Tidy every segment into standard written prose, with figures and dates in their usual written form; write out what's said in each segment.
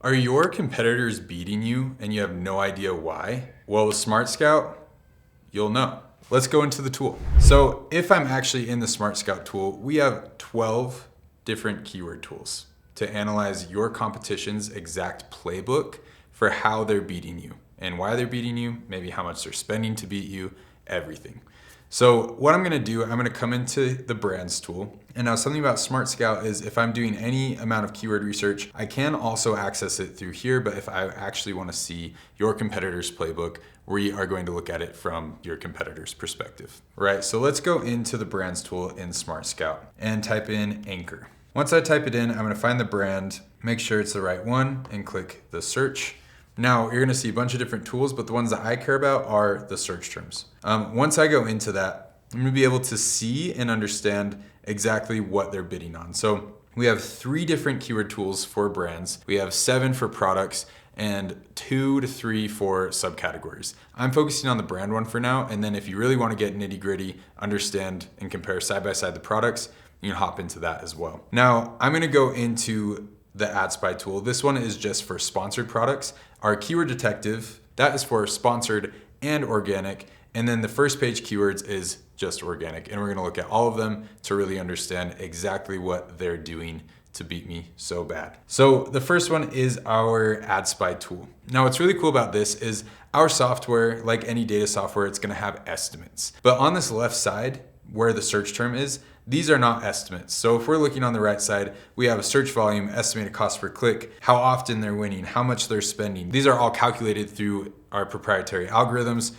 Are your competitors beating you and you have no idea why? Well, with Smart Scout, you'll know. Let's go into the tool. So if I'm actually in the Smart Scout tool, we have 12 different keyword tools to analyze your competition's exact playbook for how they're beating you and why they're beating you, maybe how much they're spending to beat you, everything. So what I'm gonna do, I'm gonna come into the brands tool. And now something about Smart Scout is if I'm doing any amount of keyword research, I can also access it through here. But if I actually wanna see your competitor's playbook, we are going to look at it from your competitor's perspective, right? So let's go into the brands tool in Smart Scout and type in Anchor. Once I type it in, I'm gonna find the brand, make sure it's the right one and click the search. Now you're gonna see a bunch of different tools, but the ones that I care about are the search terms. Once I go into that, I'm gonna be able to see and understand exactly what they're bidding on. So we have 3 different keyword tools for brands. We have 7 for products and 2 to 3 for subcategories. I'm focusing on the brand one for now. And then if you really wanna get nitty gritty, understand and compare side by side the products, you can hop into that as well. Now I'm gonna go into the AdSpy tool. This one is just for sponsored products. Our Keyword Detective, that is for sponsored and organic. And then the first page keywords is just organic. And we're gonna look at all of them to really understand exactly what they're doing to beat me so bad. So the first one is our AdSpy tool. Now what's really cool about this is our software, like any data software, it's gonna have estimates. But on this left side, where the search term is, these are not estimates. So if we're looking on the right side, we have a search volume, estimated cost per click, how often they're winning, how much they're spending. These are all calculated through our proprietary algorithms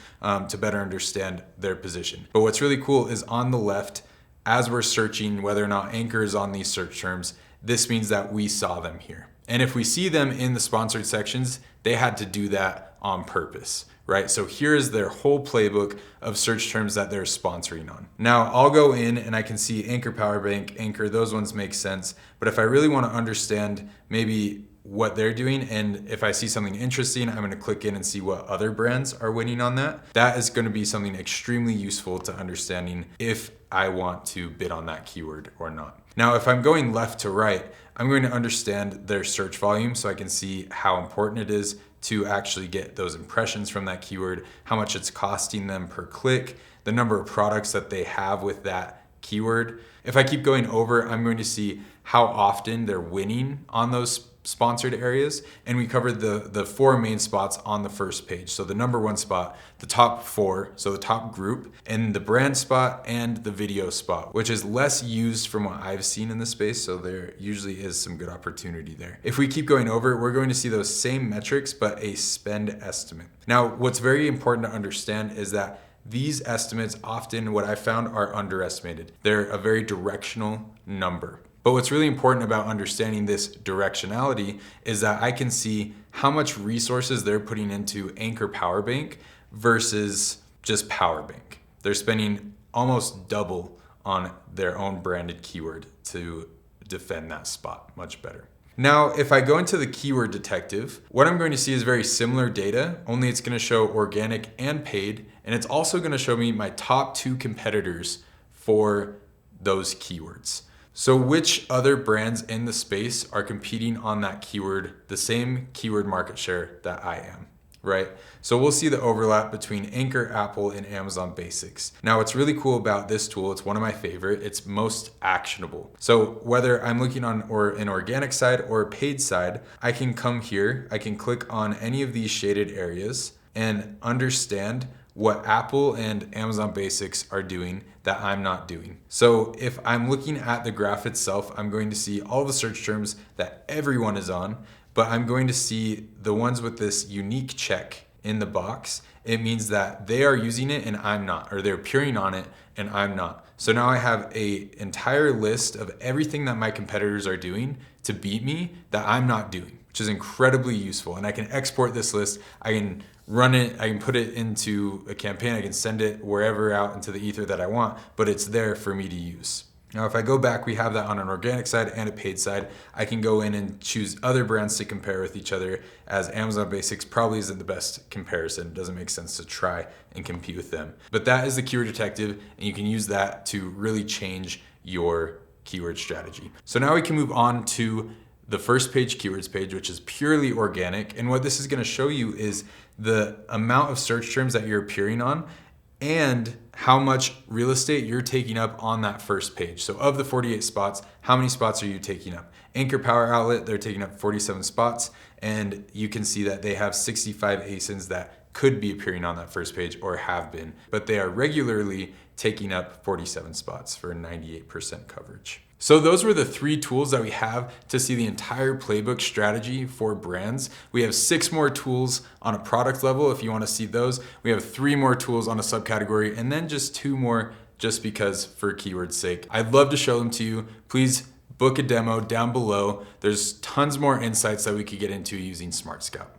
to better understand their position. But what's really cool is on the left, as we're searching whether or not Anchor is on these search terms, this means that we saw them here. And if we see them in the sponsored sections, they had to do that on purpose, right? So here's their whole playbook of search terms that they're sponsoring on. Now I'll go in and I can see Anchor Power Bank, Anchor, those ones make sense. But if I really want to understand maybe what they're doing, and if I see something interesting, I'm going to click in and see what other brands are winning on that. That is going to be something extremely useful to understanding if I want to bid on that keyword or not. Now, if I'm going left to right, I'm going to understand their search volume so I can see how important it is to actually get those impressions from that keyword, how much it's costing them per click, the number of products that they have with that keyword. If I keep going over, I'm going to see how often they're winning on those sponsored areas. And we covered the 4 main spots on the first page. So the number 1 spot, the top 4, so the top group, and the brand spot and the video spot, which is less used from what I've seen in the space. So there usually is some good opportunity there. If we keep going over, we're going to see those same metrics, but a spend estimate. Now, what's very important to understand is that these estimates often, what I found, are underestimated. They're a very directional number. But what's really important about understanding this directionality is that I can see how much resources they're putting into Anchor Power Bank versus just Power Bank. They're spending almost double on their own branded keyword to defend that spot much better. Now, if I go into the Keyword Detective, what I'm going to see is very similar data, only it's going to show organic and paid, and it's also going to show me my top 2 competitors for those keywords. So which other brands in the space are competing on that keyword, the same keyword market share that I am, right? So we'll see the overlap between Anchor, Apple, and Amazon Basics. Now what's really cool about this tool, it's one of my favorite, it's most actionable. So whether I'm looking on an organic side or a paid side, I can come here, I can click on any of these shaded areas and understand what Apple and Amazon Basics are doing that I'm not doing. So if I'm looking at the graph itself, I'm going to see all the search terms that everyone is on, but I'm going to see the ones with this unique check in the box. It means that they are using it and I'm not, or they're appearing on it and I'm not. So now I have an entire list of everything that my competitors are doing to beat me that I'm not doing, which is incredibly useful. And I can export this list, I can run it, I can put it into a campaign, I can send it wherever out into the ether that I want, but it's there for me to use. Now, if I go back, we have that on an organic side and a paid side. I can go in and choose other brands to compare with each other, as Amazon Basics probably isn't the best comparison. It doesn't make sense to try and compete with them. But that is the Keyword Detective, and you can use that to really change your keyword strategy. So now we can move on to the first page keywords page, which is purely organic. And what this is going to show you is the amount of search terms that you're appearing on and how much real estate you're taking up on that first page. So of the 48 spots, how many spots are you taking up? Anchor Power Outlet, they're taking up 47 spots, and you can see that they have 65 ASINs that could be appearing on that first page or have been, but they are regularly taking up 47 spots for 98% coverage. So those were the 3 tools that we have to see the entire playbook strategy for brands. We have 6 more tools on a product level if you want to see those. We have 3 more tools on a subcategory, and then just 2 more just because for keyword's sake. I'd love to show them to you. Please book a demo down below. There's tons more insights that we could get into using Smart Scout.